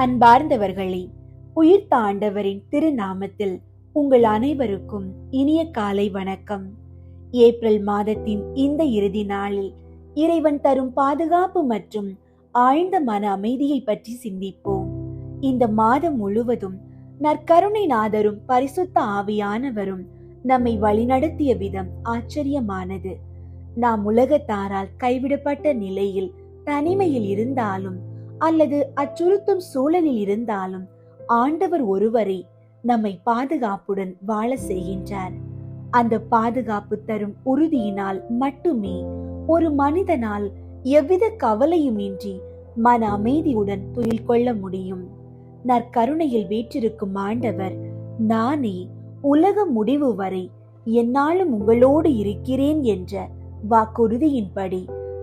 அன்பார்ந்தவர்களே, உயிர்த்த ஆண்டவரின் திருநாமத்தில் உங்கள் அனைவருக்கும் இனிய காலை வணக்கம். ஏப்ரல் மாதத்தின் இந்த இறுதி நாளில் இறைவன் தரும் பாதுகாப்பு மற்றும் ஆழ்ந்த மன அமைதியை பற்றி சிந்திப்போம். இந்த மாதம் முழுவதும் நற்கருணை நாதரும் பரிசுத்த ஆவியானவரும் நம்மை வழிநடத்திய விதம் ஆச்சரியமானது. நாம் உலகத்தாரால் கைவிடப்பட்ட நிலையில் தனிமையில் இருந்தாலும் அல்லது அச்சுறுத்தும் சூழலில் இருந்தாலும் ஆண்டவர் ஒருவரை நம்மை பாதுகாப்புடன் வாழ செய்கின்றார். அந்த பாதுகாப்பு தரும் உறுதியினால் மட்டுமே ஒரு மனிதனால் எவ்வித கவலையும் இன்றி மன அமைதியுடன் துயில் கொள்ள முடியும். நற்கருணையில் வீற்றிருக்கும் ஆண்டவர், நானே உலக முடிவு வரை எந்நாளும் உங்களோடு இருக்கிறேன் என்ற வாக்குறுதியின்படி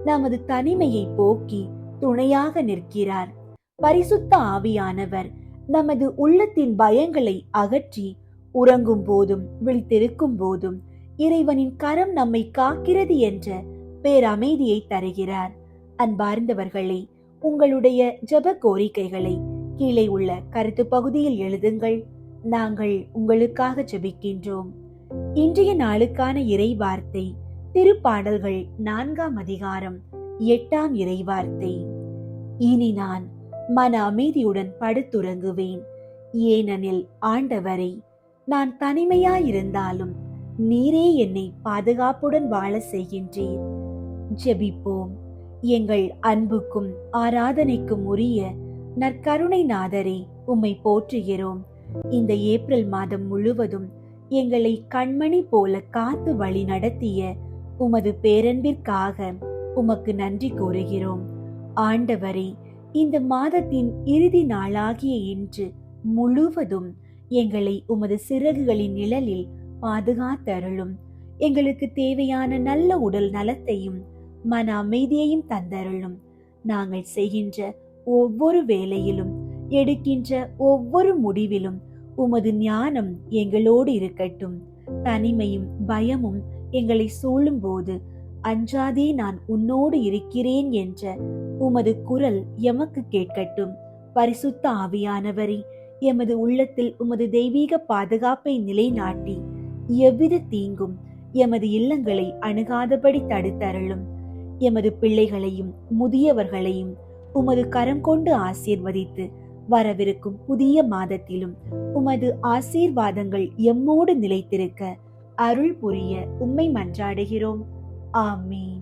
நமது தனிமையை போக்கி துணையாக நிற்கிறார். பரிசுத்த ஆவியானவர் நமது உள்ளத்தின் பயங்களை அகற்றி உறங்கும் போதும் விழித்திருக்கும் போதும் இறைவனின் கரம் நம்மை காக்கிறது என்ற பேரமைதியை தருகிறார். அன்பார்ந்தவர்களே, உங்களுடைய ஜெப கோரிக்கைகளை கீழே உள்ள கருத்து பகுதியில் எழுதுங்கள். நாங்கள் உங்களுக்காக ஜெபிக்கின்றோம். இன்றைய நாளுக்கான இறை வார்த்தை திருப்பாடல்கள் 4ஆம் அதிகாரம் 8ஆம் இறைவார்த்தை. இனி நான் மன அமைதியுடன் படுத்துறங்குவேன், ஏனெனில் ஆண்டவரை, நான் தனிமையாயிருந்தாலும் நீரே என்னை பாதுகாப்புடன் வாழ செய்கின்றீர். ஜெபிப்போம். எங்கள் அன்புக்கும் ஆராதனைக்கும் உரிய நற்கருணை நாதரே, உம்மை போற்றுகிறோம். இந்த ஏப்ரல் மாதம் முழுவதும் எங்களை கண்மணி போல காத்து வழி நடத்திய உமது பேரன்பிற்காக உமக்கு நன்றி கூறுகிறோம். ஆண்டவரே, இந்த மாதத்தின் இறுதி நாளாகிய இன்று முழுவதும் எங்களை உமது சிறகுகளின் நிழலில் பாதுகாத்தருளும். எங்களுக்கு தேவையான நல்ல உடல் நலத்தையும் மன அமைதியையும் தந்தருளும். நாங்கள் செய்கின்ற ஒவ்வொரு வேலையிலும் எடுக்கின்ற ஒவ்வொரு முடிவிலும் உமது ஞானம் எங்களோடு இருக்கட்டும். தனிமையும் பயமும் எங்களை சூழும் போது, அஞ்சாதே, நான் உன்னோடு இருக்கிறேன் என்ற உமது குரல் எமக்கு கேட்கட்டும். பரிசுத்த ஆவியானவரே, எமது உள்ளத்தில் உமது தெய்வீக பாதுகாப்பை நிலைநாட்டி எவ்வித தீங்கும் எமது இல்லங்களை அணுகாதபடி தடுத்தருளும். எமது பிள்ளைகளையும் முதியவர்களையும் உமது கரம் கொண்டு ஆசீர்வதித்து வரவிருக்கும் புதிய மாதத்திலும் உமது ஆசீர்வாதங்கள் எம்மோடு நிலைத்திருக்க அருள் புரிய உம்மை மன்றாடுகிறோம். ஆமீன்.